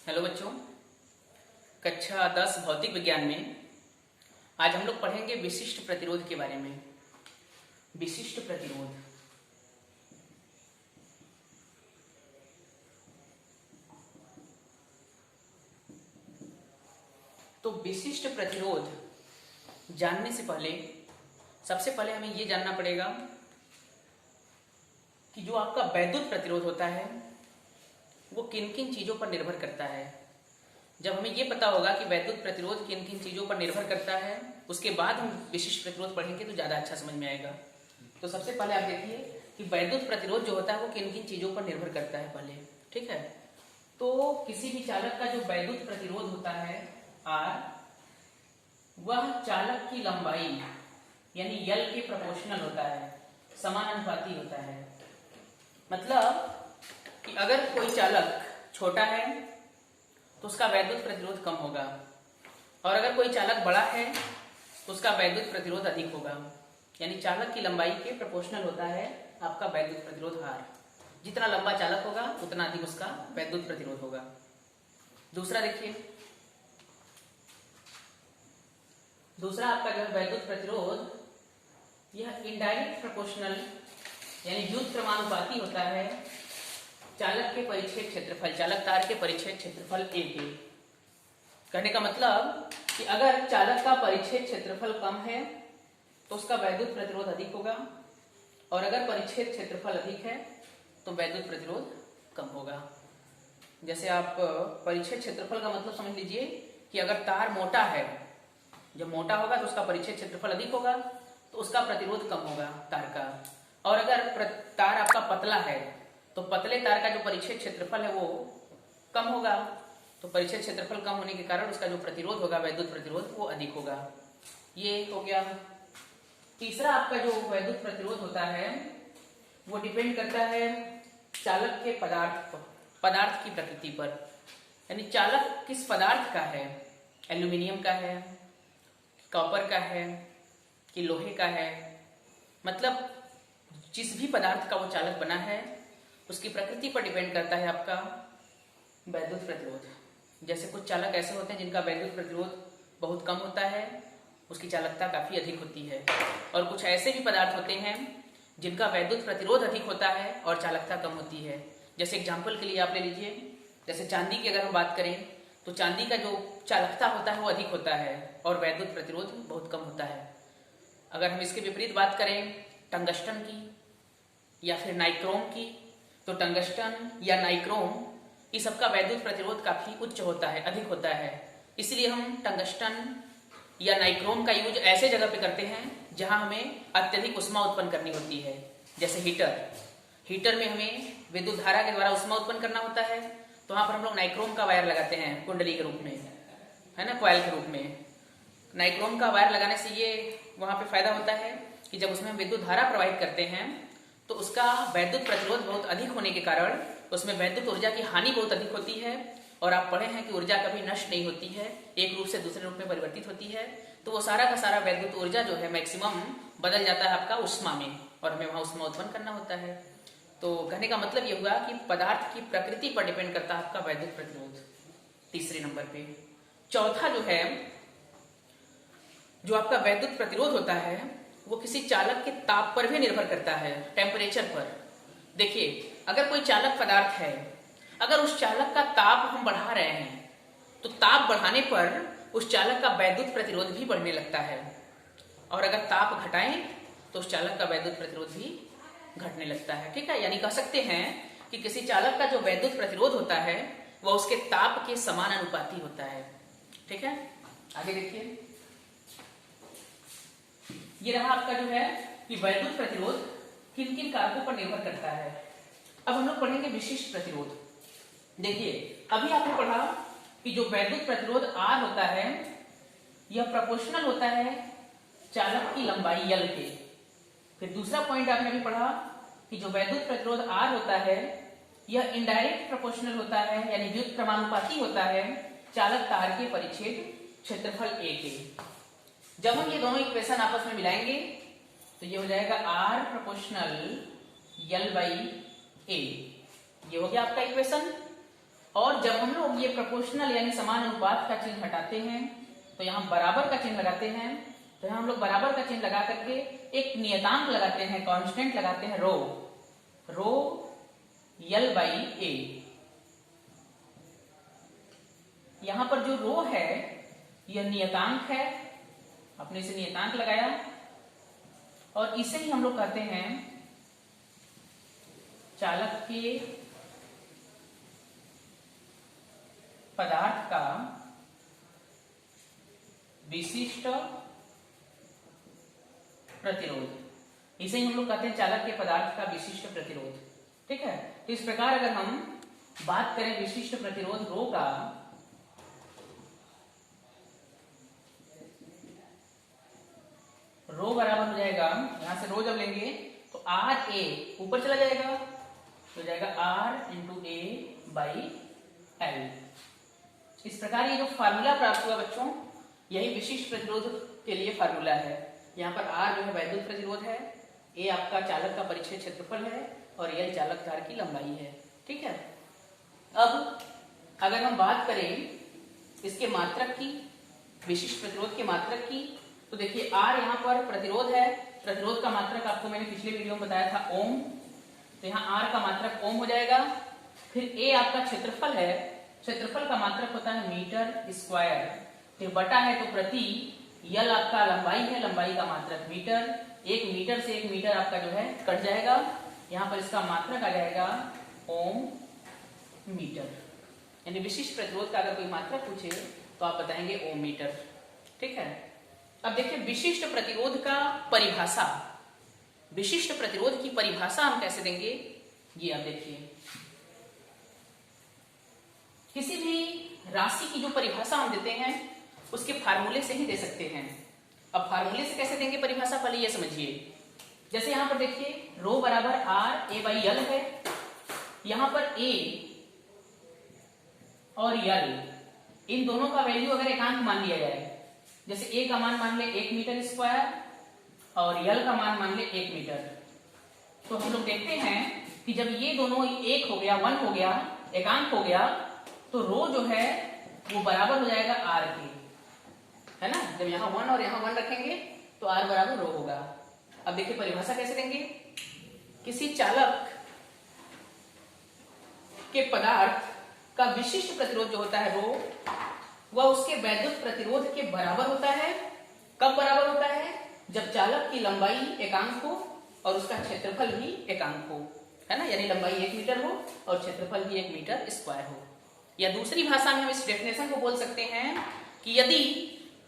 Hello बच्चों, कक्षा 10 भौतिक विज्ञान में आज हम लोग पढ़ेंगे विशिष्ट प्रतिरोध के बारे में। विशिष्ट प्रतिरोध तो विशिष्ट प्रतिरोध जानने से पहले सबसे पहले हमें ये जानना पड़ेगा कि जो आपका वैद्युत प्रतिरोध होता है वो किन किन चीज़ों पर निर्भर करता है। जब हमें ये पता होगा कि वैद्युत प्रतिरोध किन किन चीज़ों पर निर्भर करता है, उसके बाद हम विशिष्ट प्रतिरोध पढ़ेंगे तो ज़्यादा अच्छा समझ में आएगा। तो सबसे पहले आप देखिए कि वैद्युत प्रतिरोध जो होता है वो किन किन चीज़ों पर निर्भर करता है पहले, ठीक है। तो किसी भी चालक का जो वैद्युत प्रतिरोध होता है R, वह चालक की लंबाई यानी L के प्रोपोर्शनल होता है, समानुपाती होता है। मतलब कि अगर कोई चालक छोटा है तो उसका वैद्युत प्रतिरोध कम होगा, और अगर कोई चालक बड़ा है तो उसका वैद्युत प्रतिरोध अधिक होगा। यानी चालक की लंबाई के प्रोपोर्शनल होता है आपका वैद्युत प्रतिरोध R। जितना लंबा चालक होगा उतना अधिक उसका वैद्युत प्रतिरोध होगा। दूसरा देखिए, दूसरा आपका जो है वैद्युत प्रतिरोध, यह इनडायरेक्ट प्रोपोर्शनल यानी व्युत्क्रमानुपाती होता है चालक के परिच्छेद क्षेत्रफल, चालक तार के परिच्छेद क्षेत्रफल A के। कहने का मतलब कि अगर चालक का परिच्छेद क्षेत्रफल कम है तो उसका वैद्युत प्रतिरोध अधिक होगा, और अगर परिच्छेद क्षेत्रफल अधिक है तो वैद्युत प्रतिरोध कम होगा। जैसे आप परिच्छेद क्षेत्रफल का मतलब समझ लीजिए कि अगर तार मोटा है, जब मोटा होगा तो उसका परिच्छेद क्षेत्रफल अधिक होगा तो उसका प्रतिरोध कम होगा तार का। और अगर तार आपका पतला है तो पतले तार का जो परिच्छेद क्षेत्रफल है वो कम होगा, तो परिच्छेद क्षेत्रफल कम होने के कारण उसका जो प्रतिरोध होगा, वैद्युत प्रतिरोध, वो अधिक होगा। ये हो गया। तीसरा आपका जो वैद्युत प्रतिरोध होता है वो डिपेंड करता है चालक के पदार्थ की प्रकृति पर। यानी चालक किस पदार्थ का है, एल्यूमिनियम का है, कॉपर का है कि लोहे का है। मतलब जिस भी पदार्थ का वो चालक बना है उसकी प्रकृति पर डिपेंड करता है आपका वैद्युत प्रतिरोध। जैसे कुछ चालक ऐसे होते हैं जिनका वैद्युत प्रतिरोध बहुत कम होता है, उसकी चालकता काफी अधिक होती है, और कुछ ऐसे भी पदार्थ होते हैं जिनका वैद्युत प्रतिरोध अधिक होता है और चालकता कम होती है। जैसे एग्जाम्पल के लिए आप ले लीजिए, जैसे चांदी की अगर हम बात करें तो चांदी का जो चालकता होता है वो अधिक होता है और वैद्युत प्रतिरोध बहुत कम होता है। अगर हम इसके विपरीत बात करें टंगस्टन की या फिर नाइक्रोम की, तो टंगस्टन या नाइक्रोम ये सबका वैद्युत प्रतिरोध काफी उच्च होता है, अधिक होता है। इसलिए हम टंगस्टन या नाइक्रोम का यूज ऐसे जगह पे करते हैं जहां हमें अत्यधिक ऊष्मा उत्पन्न करनी होती है। जैसे हीटर में हमें विद्युत धारा के द्वारा ऊष्मा उत्पन्न करना होता है, तो वहां पर हम लोग नाइक्रोम का वायर लगाते हैं कुंडली के रूप में, है ना, कॉइल के रूप में। नाइक्रोम का वायर लगाने से ये वहां पे फायदा होता है कि जब उसमें हम विद्युत धारा प्रवाहित करते हैं तो उसका वैद्युत प्रतिरोध बहुत अधिक होने के कारण उसमें वैद्युत ऊर्जा की हानि बहुत अधिक होती है। और आप पढ़े हैं कि ऊर्जा कभी नष्ट नहीं होती है, एक रूप से दूसरे रूप में परिवर्तित होती है। तो वो सारा का सारा वैद्युत ऊर्जा जो है मैक्सिमम बदल जाता है आपका ऊष्मा में, और हमें वहां ऊष्मा उत्पन्न करना होता है। तो कहने का मतलब ये हुआ कि पदार्थ की प्रकृति पर डिपेंड करता है आपका वैद्युत प्रतिरोध, तीसरे नंबर पे। चौथा जो है, जो आपका वैद्युत प्रतिरोध होता है वो किसी चालक के ताप पर भी निर्भर करता है, टेम्परेचर पर। देखिए, अगर कोई चालक पदार्थ है, अगर उस चालक का ताप हम बढ़ा रहे हैं तो ताप बढ़ाने पर उस चालक का वैद्युत प्रतिरोध भी बढ़ने लगता है, और अगर ताप घटाएं तो उस चालक का वैद्युत प्रतिरोध भी घटने लगता है, ठीक है। यानी कह सकते हैं कि किसी चालक का जो वैद्युत प्रतिरोध होता है वह उसके ताप के समानुपाती होता है, ठीक है। आगे देखिए, ये रहा आपका जो है कि वैद्युत प्रतिरोध किन किन कारकों पर निर्भर करता है। अब हम लोग पढ़ेंगे विशिष्ट प्रतिरोध। देखिए, अभी आपने पढ़ा कि जो वैद्युत प्रतिरोध R होता है यह प्रोपोर्शनल होता है चालक की लंबाई L के। फिर दूसरा पॉइंट आपने भी पढ़ा कि जो वैद्युत प्रतिरोध R होता है यह इनडायरेक्ट प्रोपोर्शनल होता है यानी व्युत्क्रमानुपाती होता है चालक तार के परिच्छेद क्षेत्रफल A के। जब हम ये दोनों इक्वेशन आपस में मिलाएंगे तो ये हो जाएगा R proportional L by A। ये हो गया आपका इक्वेशन। और जब हम लोग ये प्रोपोर्शनल यानी समान अनुपात का चिन्ह हटाते हैं तो यहाँ बराबर का चिन्ह लगाते हैं, तो यहाँ हम लोग बराबर का चिन्ह लगा करके एक नियतांक लगाते हैं, कांस्टेंट लगाते हैं, रो यल बाई ए। यहां पर जो रो है यह नियतांक है, आपने इसे नियतांक लगाया और इसे ही हम लोग कहते हैं चालक के पदार्थ का विशिष्ट प्रतिरोध। इसे ही हम लोग कहते हैं चालक के पदार्थ का विशिष्ट प्रतिरोध। ठीक है, तो इस प्रकार अगर हम बात करें विशिष्ट प्रतिरोध रो का, रो बराबर हो जाएगा, यहां से रो जब लेंगे तो आर ए ऊपर चला जाएगा, तो जाएगा R into A by L. इस प्रकार ये जो फार्मूला प्राप्त हुआ बच्चों, यही विशिष्ट प्रतिरोध के लिए फार्मूला है। यहाँ पर आर जो है वैद्युत प्रतिरोध है, ए आपका चालक का परिक्षेत्र क्षेत्रफल है और एल चालक तार की लंबाई है। ठीक है, अब अगर हम बात करें इसके मात्रक की, विशिष्ट प्रतिरोध के मात्रक की, तो देखिए आर यहाँ पर प्रतिरोध है, प्रतिरोध का मात्रक आपको मैंने पिछले वीडियो में बताया था ओम, तो यहाँ आर का मात्रक ओम हो जाएगा। फिर ए आपका क्षेत्रफल है, क्षेत्रफल का मात्रक होता है मीटर स्क्वायर, फिर बटा है तो प्रति, यल आपका लंबाई है, लंबाई का मात्रक मीटर, एक मीटर से एक मीटर आपका जो है कट जाएगा, यहाँ पर इसका मात्रक आ जाएगा ओम मीटर। यानी विशिष्ट प्रतिरोध का अगर कोई मात्रक पूछे तो आप बताएंगे ओम मीटर। ठीक है, अब देखिए विशिष्ट प्रतिरोध का परिभाषा, विशिष्ट प्रतिरोध की परिभाषा हम कैसे देंगे, ये आप देखिए। किसी भी राशि की जो परिभाषा हम देते हैं उसके फार्मूले से ही दे सकते हैं। अब फार्मूले से कैसे देंगे परिभाषा, पहले ये समझिए। जैसे यहां पर देखिए रो बराबर आर ए बाई यल है, यहां पर ए और यल इन दोनों का वैल्यू अगर एकांक मान लिया जाए, जैसे ए का मान मान ले 1 मीटर स्क्वायर और यल का मान मान ले 1 मीटर, तो हम लोग देखते हैं कि जब ये दोनों एक हो गया, 1 हो गया, एकांक हो गया, तो रो जो है वो बराबर हो जाएगा आर के, है ना। जब यहाँ 1 और यहाँ 1 रखेंगे तो आर बराबर रो होगा। अब देखिए परिभाषा कैसे देंगे, किसी चालक के पदार्थ का विशिष्ट प्रतिरोध जो होता है रो, वह उसके वैद्युत प्रतिरोध के बराबर होता है। कब बराबर होता है, जब चालक की लंबाई एकांक हो और उसका क्षेत्रफल भी एकांक हो, है ना, यानी लंबाई 1 मीटर हो और क्षेत्रफल भी 1 मीटर स्क्वायर हो। या दूसरी भाषा में हम इस डेफिनेशन को बोल सकते हैं कि यदि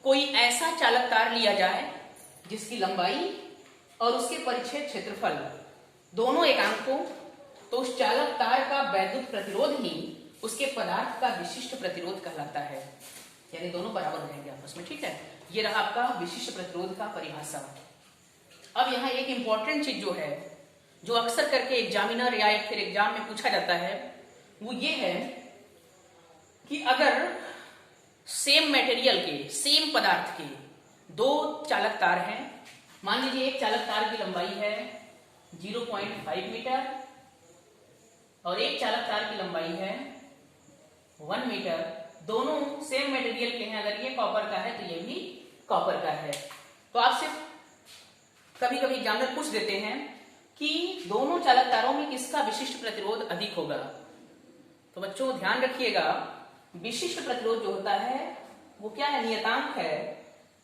कोई ऐसा चालक तार लिया जाए जिसकी लंबाई और उसके परिच्छेद क्षेत्रफल दोनों एकांक हो, तो उस चालक तार का वैद्युत प्रतिरोध ही उसके पदार्थ का विशिष्ट प्रतिरोध कहलाता है, यानी दोनों बराबर हो जाएंगे आपस में। ठीक है, ये रहा आपका विशिष्ट प्रतिरोध का परिभाषा। अब यहाँ एक इंपॉर्टेंट चीज जो है, जो अक्सर करके एग्जामिनर या फिर एग्जाम में पूछा जाता है, वो ये है कि अगर सेम मटेरियल के, सेम पदार्थ के दो चालक तार हैं, मान लीजिए एक चालक तार की लंबाई है 0.5 मीटर और एक चालक तार की लंबाई है 1 मीटर, दोनों सेम मटेरियल के हैं, अगर ये कॉपर का है तो ये भी कॉपर का है, तो आपसे कभी कभी एग्जामिनर पूछ देते हैं कि दोनों चालक तारों में किसका विशिष्ट प्रतिरोध अधिक होगा। तो बच्चों ध्यान रखिएगा, विशिष्ट प्रतिरोध जो होता है वो क्या है, नियतांक है,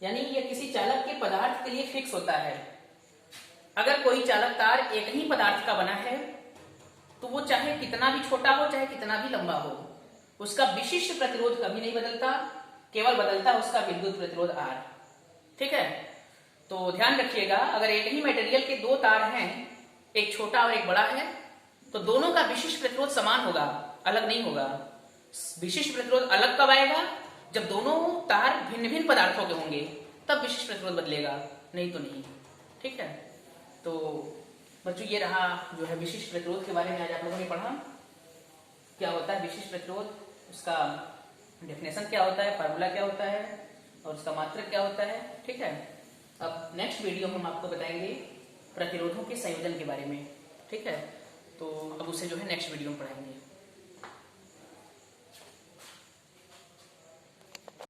यानी ये किसी चालक के पदार्थ के लिए फिक्स होता है। अगर कोई चालक तार एक ही पदार्थ का बना है तो वो चाहे कितना भी छोटा हो चाहे कितना भी लंबा हो, उसका विशिष्ट प्रतिरोध कभी नहीं बदलता, केवल बदलता उसका विद्युत प्रतिरोध आर। ठीक है, तो ध्यान रखिएगा, अगर एक ही मटेरियल के दो तार हैं, एक छोटा और एक बड़ा है, तो दोनों का विशिष्ट प्रतिरोध समान होगा, अलग नहीं होगा। विशिष्ट प्रतिरोध अलग कब आएगा, जब दोनों तार भिन्न भिन्न पदार्थों के होंगे, तब विशिष्ट प्रतिरोध बदलेगा, नहीं तो नहीं। ठीक है, तो बच्चों ये रहा जो है विशिष्ट प्रतिरोध के बारे में आज आप लोगों ने पढ़ा, क्या होता है विशिष्ट प्रतिरोध, उसका डेफिनेशन क्या होता है, फार्मूला क्या होता है और उसका मात्रक क्या होता है। ठीक है, अब नेक्स्ट वीडियो में हम आपको बताएंगे प्रतिरोधों के संयोजन के बारे में। ठीक है, तो अब उसे जो है नेक्स्ट वीडियो में पढ़ाएंगे।